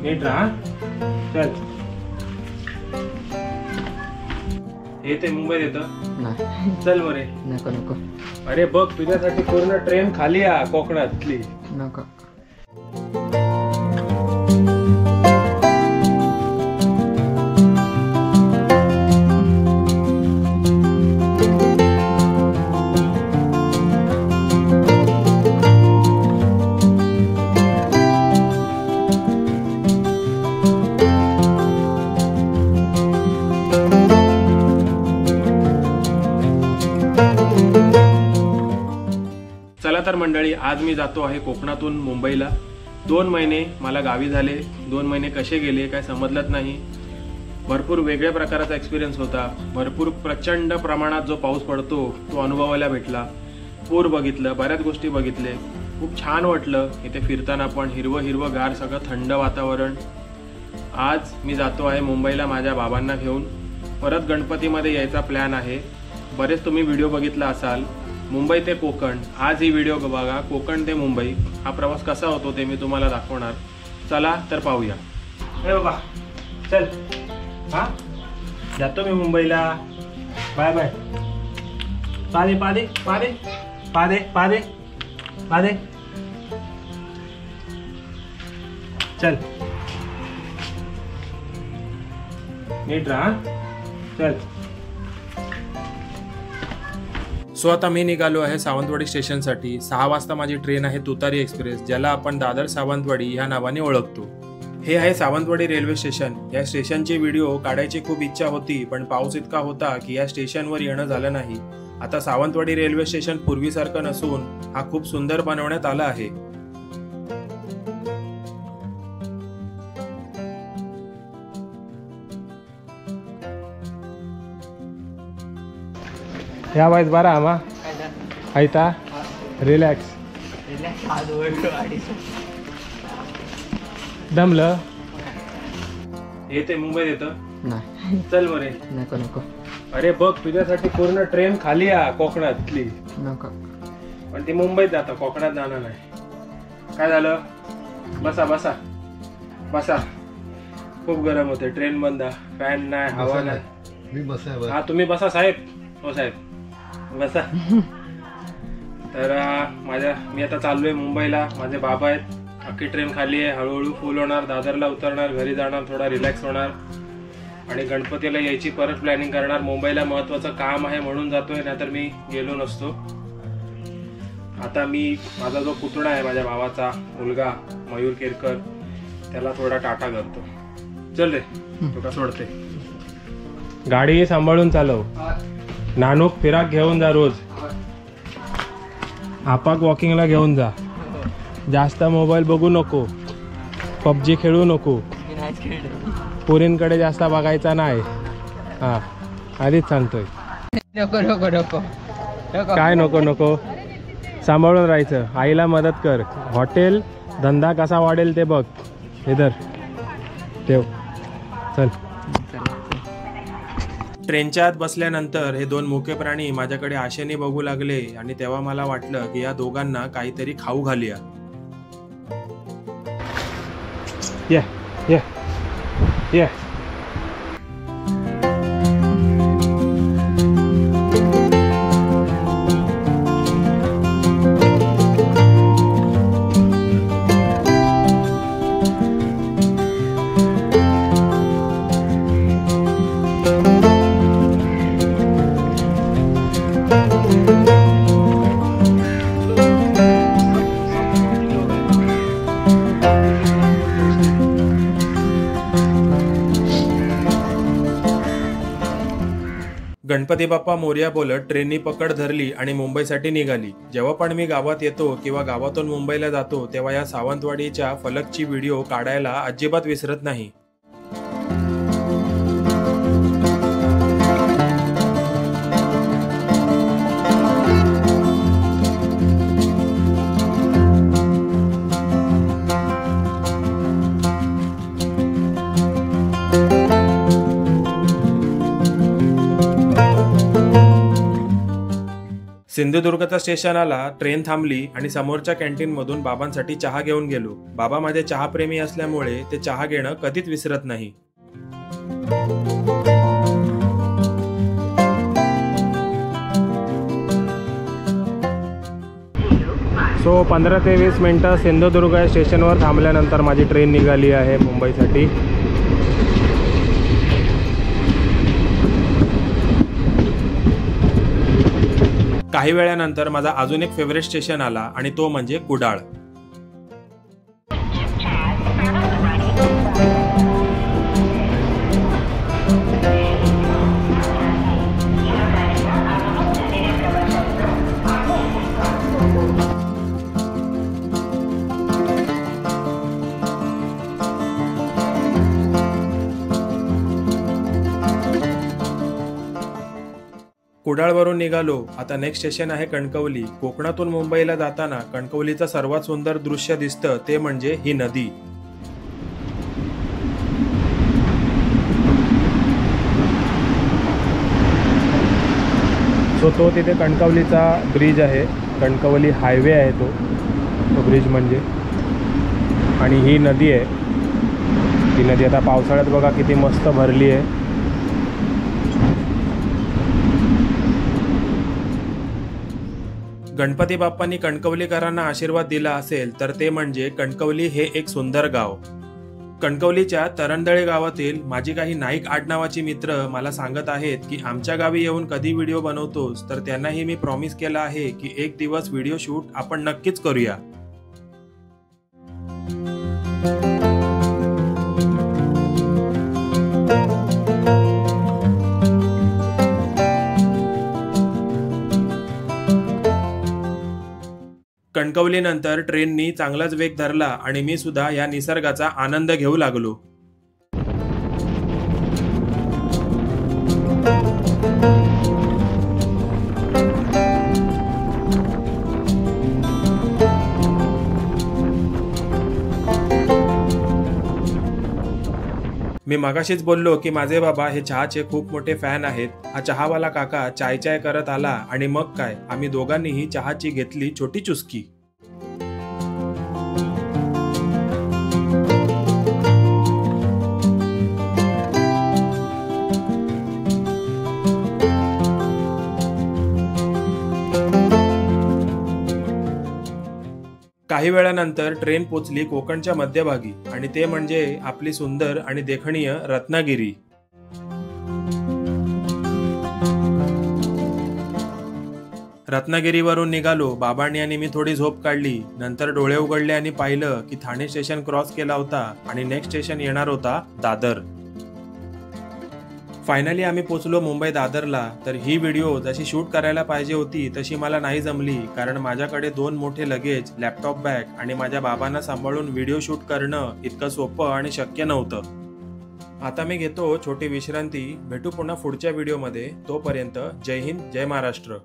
नीट राहा. चल. येते मुंबईत येतं. चल बरे. नको नको. अरे बघ तुझ्यासाठी पूर्ण ट्रेन खाली आहे कोकणातली. नको. चला तर मंडळी, आज मी जातो आहे कोकणातून मुंबईला. 2 महिने मला गावी झाले. 2 महिने कसे गेले काय समजलंच नाही. भरपूर वेगळ्या प्रकारचा एक्सपिरियन्स होता. भरपूर प्रचंड प्रमाणात जो पाऊस पडतो तो अनुभवायला भेटला. पूर बघितलं, बऱ्याच गोष्टी बघितले. खूप छान वाटलं इथे फिरताना पण. हिरवं गार सगळं थंड वातावरण. आज मी जातो आहे मुंबईला माझ्या बाबांना घेऊन. परत गणपतीमध्ये यायचा प्लॅन आहे. बरेच तुम्ही व्हिडिओ बघितला असाल मुंबई ते कोकण. आज ही व्हिडिओ बघा, कोकण ते मुंबई हा प्रवास कसा होतो ते मी तुम्हाला दाखवणार. चला तर पाहूया. हे बाबा चल. हा जातो मी मुंबईला. Bye bye. पादे पादे पादे पादे पादे पादे. चल नीट राहा. चल. सो आता मी निघालो आहे सावंतवाडी स्टेशनसाठी. 6 वाजता माझी ट्रेन आहे तुतारी एक्सप्रेस, ज्याला आपण दादर सावंतवाडी ह्या नावाने ओळखतो. हे आहे सावंतवाडी रेल्वे स्टेशन. या स्टेशनची व्हिडिओ काढायची खूप इच्छा होती, पण पाऊस इतका होता की या स्टेशनवर येणं झालं नाही. आता सावंतवाडी रेल्वे स्टेशन पूर्वीसारखं नसून हा खूप सुंदर बनवण्यात आला आहे. या वाईस बारा आम्हा आयता रिलॅक्स. दमलं. येते मुंबईत येतं. चल बरे. नको नको. अरे बघ तुझ्यासाठी पूर्ण ट्रेन खाली आहे कोकणातली. नको. पण ती मुंबईत जातं, कोकणात जाणार नाही. काय झालं? बसा बसा बसा. खूप गरम होते. ट्रेन बंद, फॅन नाही, हवा नाही. मी बसा. हा तुम्ही बसा साहेब. हो साहेब बसा. तर मी आता चाललोय मुंबईला. माझे बाबा आहेत. अख्खी ट्रेन खाली आहे. हळूहळू फुल होणार. दादरला उतरणार, घरी जाणार, थोडा रिलॅक्स होणार आणि गणपतीला यायची परत प्लॅनिंग करणार. मुंबईला महत्वाचं काम आहे म्हणून जातोय, नाहीतर मी गेलो नसतो. आता मी माझा जो पुतणा आहे माझ्या भावाचा मुलगा मयूर केरकर, त्याला थोडा टाटा करतो. चल रे तुला सोडते. गाडी सांभाळून चालव. नानूक फिराक घेऊन जा रोज. आपाक वॉकिंगला घेऊन जा. जास्त मोबाईल बघू नको. पबजी खेळू नको. पोरींकडे जास्त बघायचा नाही. हा आधीच सांगतोय. नको नको नको. काय नको नको. सांभाळून राहायचं. आईला मदत कर. हॉटेल धंदा कसा वाढेल ते बघ. इधर ठेव. चल. ट्रेनच्या आत बसल्यानंतर हे 2 मुके प्राणी माझ्याकडे आशेने बघू लागले आणि तेव्हा मला वाटलं की या दोघांना काहीतरी खाऊ घालूया. ये ये ये. गणपती बाप्पा मोरया बोलत ट्रेननी पकड धरली आणि मुंबईसाठी निघाली. जेव्हा पण मी गावात येतो किंवा गावातून मुंबईला जातो तेव्हा या सावंतवाडीच्या फलकची व्हिडिओ काढायला अजिबात विसरत नाही. सिंधुदुर्गच्या स्टेशनाला ट्रेन थांबली आणि समोरच्या कॅन्टीनमधून बाबांसाठी चहा घेऊन गेलो. बाबा माझे चहाप्रेमी असल्यामुळे ते चहा घेणं कधीच विसरत नाही. सो 15 ते 20 मिनटं सिंधुदुर्ग स्टेशनवर थांबल्यानंतर माझी ट्रेन निघाली आहे मुंबईसाठी. काही वेळानंतर माझा अजून एक फेवरेट स्टेशन आला आणि तो म्हणजे कुडाळ. कुडाळवरून निघालो. आता नेक्स्ट स्टेशन आहे कणकवली. कोकणातून मुंबईला जाताना कणकवलीचं सर्वात सुंदर दृश्य दिसतं ते म्हणजे ही नदी. सो तो तिथे कणकवलीचा ब्रिज आहे, कणकवली हायवे आहे तो ब्रिज म्हणजे. आणि ही नदी आहे. ही नदी आता पावसाळ्यात बघा किती मस्त भरली आहे. गणपती बाप्पांनी कणकवलीकरांना आशीर्वाद दिला असेल तर ते म्हणजे कणकवली हे एक सुंदर गाव. कणकवलीच्या तरंदळे गावातील माझी काही नाईक आडनावाची मित्र मला सांगत आहेत की आमच्या गावी येऊन कधी व्हिडिओ बनवतोस, तर त्यांनाही मी प्रॉमिस केला आहे की एक दिवस व्हिडिओ शूट आपण नक्कीच करूया. कणकवलीनंतर ट्रेननी चांगलाच वेग धरला आणि मी सुद्धा या निसर्गाचा आनंद घेऊ लागलो. मी मगाशीच बोललो की माझे बाबा हे चहाचे खूप मोठे फॅन आहेत. हा चहावाला काका चाय चाय करत आला आणि मग काय, आम्ही दोघांनीही चहाची घेतली छोटी चुस्की. काही वेळानंतर ट्रेन पोचली कोकणच्या मध्यभागी आणि ते म्हणजे आपली सुंदर आणि देखणीय रत्नागिरी. रत्नागिरीवरून निघालो. बाबांनी आणि मी थोडी झोप काढली. नंतर डोळे उघडले आणि पाहिलं की ठाणे स्टेशन क्रॉस केला होता आणि नेक्स्ट स्टेशन येणार होता दादर. फायनली आम्ही पोचलो मुंबई दादरला. तर ही व्हिडिओ जशी शूट करायला पाहिजे होती तशी मला नाही जमली, कारण माझ्याकडे 2 मोठे लगेज, लॅपटॉप बॅग आणि माझ्या बाबांना सांभाळून व्हिडिओ शूट करणं इतकं सोपं आणि शक्य नव्हतं. आता मी घेतो छोटी विश्रांती. भेटू पुन्हा पुढच्या व्हिडिओमध्ये. तोपर्यंत जय हिंद, जय महाराष्ट्र.